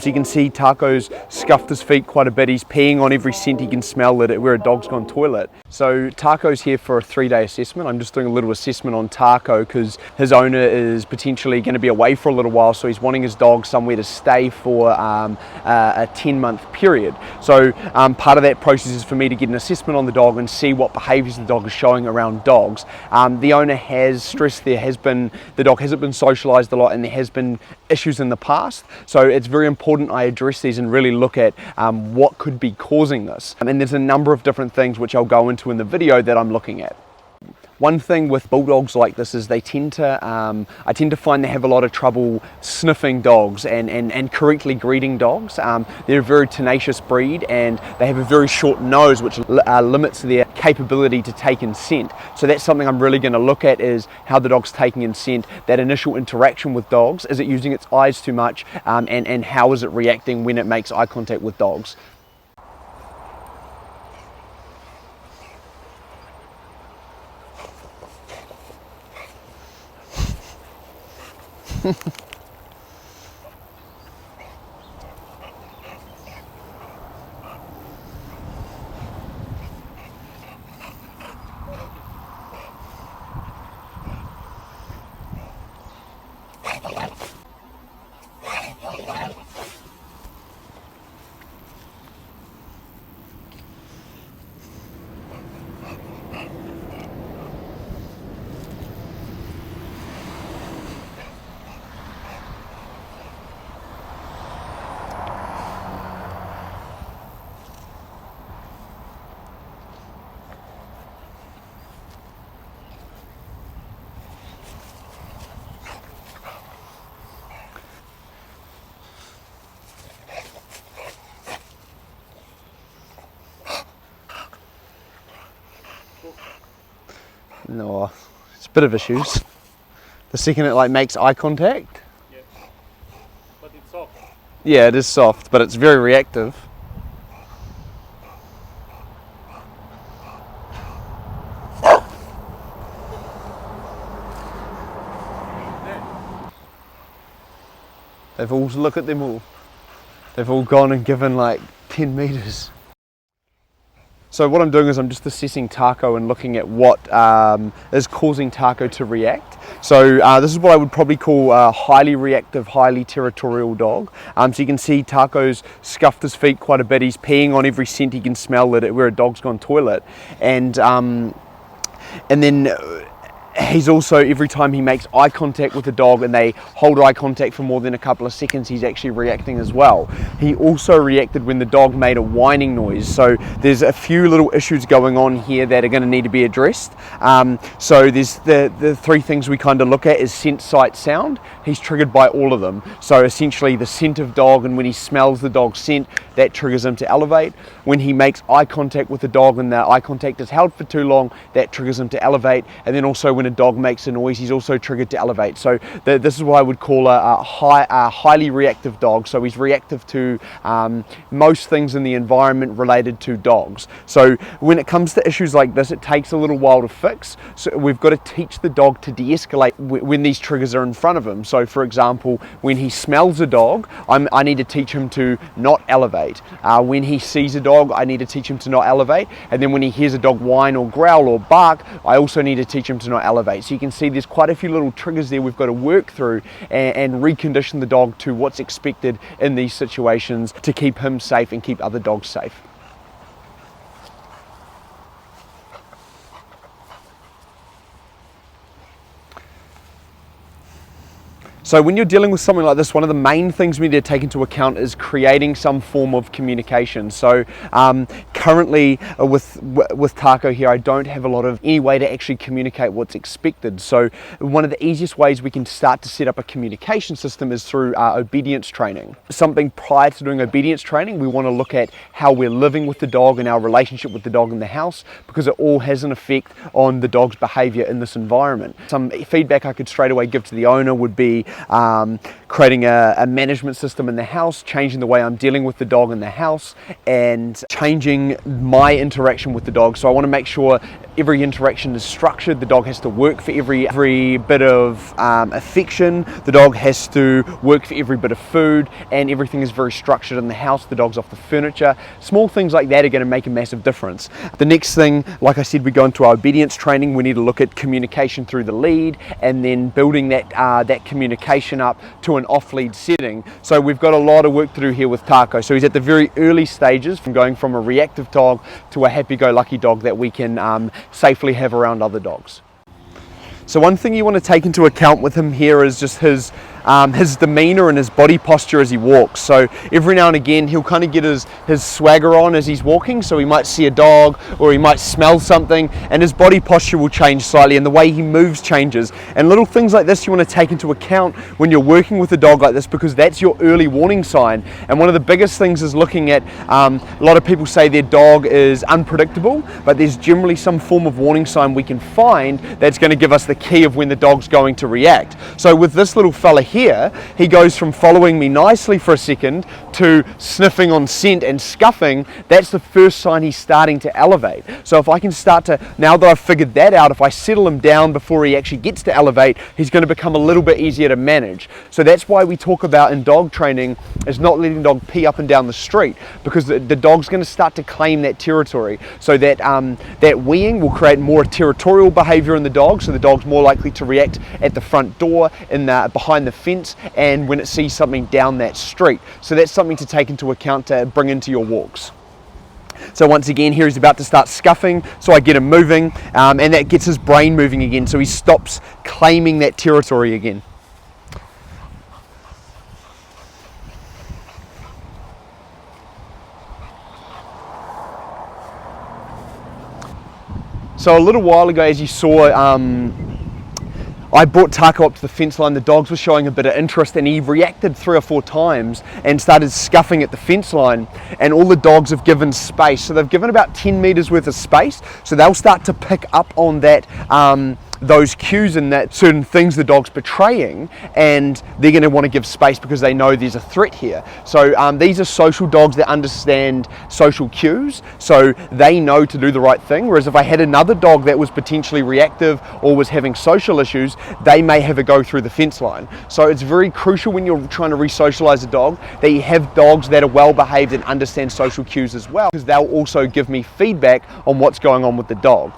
So you can see Taco's scuffed his feet quite a bit. He's peeing on every scent he can smell where a dog's gone toilet. So Taco's here for a 3-day assessment. I'm just doing a little assessment on Taco because his owner is potentially going to be away for a little while, so he's wanting his dog somewhere to stay for a 10-month period. So part of that process is for me to get an assessment on the dog and see what behaviours the dog is showing around dogs. The owner has stressed the dog hasn't been socialised a lot and there has been issues in the past, so it's very important I address these and really look at what could be causing this. And there's a number of different things which I'll go into in the video that I'm looking at. One thing with bulldogs like this is I tend to find they have a lot of trouble sniffing dogs and correctly greeting dogs. They're a very tenacious breed and they have a very short nose which limits their capability to take in scent. So that's something I'm really going to look at, is how the dog's taking in scent, that initial interaction with dogs. Is it using its eyes too much, and how is it reacting when it makes eye contact with dogs? No, it's a bit of issues. The second it makes eye contact. Yeah, but it's soft. Yeah, it is soft, but it's very reactive. They've all, look at them all. They've all gone and given 10 meters. So what I'm doing is I'm just assessing Taco and looking at what is causing Taco to react. So this is what I would probably call a highly reactive, highly territorial dog. So you can see Taco's scuffed his feet quite a bit. He's peeing on every scent he can smell where a dog's gone toilet. And then he's also, every time he makes eye contact with a dog and they hold eye contact for more than a couple of seconds, he's actually reacting as well. He also reacted when the dog made a whining noise. So there's a few little issues going on here that are going to need to be addressed. So there's the three things we kind of look at is scent, sight, sound. He's triggered by all of them. So essentially the scent of dog, and when he smells the dog's scent, that triggers him to elevate. When he makes eye contact with the dog and the eye contact is held for too long, that triggers him to elevate. And then also when a dog makes a noise, he's also triggered to elevate. So this is what I would call a highly reactive dog. So he's reactive to most things in the environment related to dogs. So when it comes to issues like this, it takes a little while to fix. So we've got to teach the dog to de-escalate when these triggers are in front of him. So for example, when he smells a dog, I need to teach him to not elevate. When he sees a dog, I need to teach him to not elevate. And then when he hears a dog whine or growl or bark, I also need to teach him to not elevate. So you can see there's quite a few little triggers there we've got to work through and recondition the dog to what's expected in these situations to keep him safe and keep other dogs safe. So when you're dealing with something like this, one of the main things we need to take into account is creating some form of communication. So currently with Taco here, I don't have a lot of any way to actually communicate what's expected. So one of the easiest ways we can start to set up a communication system is through obedience training. Something prior to doing obedience training, we want to look at how we're living with the dog and our relationship with the dog in the house, because it all has an effect on the dog's behavior in this environment. Some feedback I could straight away give to the owner would be creating a management system in the house, changing the way I'm dealing with the dog in the house, and changing my interaction with the dog. So I want to make sure every interaction is structured. The dog has to work for every bit of affection. The dog has to work for every bit of food, and everything is very structured in the house. The dog's off the furniture. Small things like that are going to make a massive difference. The next thing, like I said, we go into our obedience training. We need to look at communication through the lead, and then building that communication up to an off-lead setting. So we've got a lot of work to do here with Taco. So he's at the very early stages from going from a reactive dog to a happy-go-lucky dog that we can safely have around other dogs. So one thing you want to take into account with him here is just his demeanor and his body posture as he walks. So every now and again he'll kind of get his swagger on as he's walking, so he might see a dog or he might smell something and his body posture will change slightly and the way he moves changes. And little things like this you want to take into account when you're working with a dog like this, because that's your early warning sign. And one of the biggest things is looking at, a lot of people say their dog is unpredictable, but there's generally some form of warning sign we can find that's going to give us the key of when the dog's going to react. So with this little fella here, he goes from following me nicely for a second to sniffing on scent and scuffing. That's the first sign he's starting to elevate. So if I can start to, now that I've figured that out, if I settle him down before he actually gets to elevate, he's going to become a little bit easier to manage. So that's why we talk about in dog training is not letting the dog pee up and down the street, because the dog's going to start to claim that territory. So that that weeing will create more territorial behavior in the dog, so the dog's more likely to react at the front door, behind the fence, and when it sees something down that street. So that's something to take into account to bring into your walks. So once again, here he's about to start scuffing, so I get him moving, and that gets his brain moving again, so he stops claiming that territory again. So a little while ago, as you saw, I brought Taco up to the fence line. The dogs were showing a bit of interest and he reacted 3 or 4 times and started scuffing at the fence line, and all the dogs have given space. So they've given about 10 meters worth of space, so they'll start to pick up on that those cues and that certain things the dog's betraying, and they're going to want to give space because they know there's a threat here. So these are social dogs that understand social cues, so they know to do the right thing. Whereas if I had another dog that was potentially reactive or was having social issues, they may have a go through the fence line. So it's very crucial when you're trying to re-socialize a dog that you have dogs that are well behaved and understand social cues as well, because they'll also give me feedback on what's going on with the dog.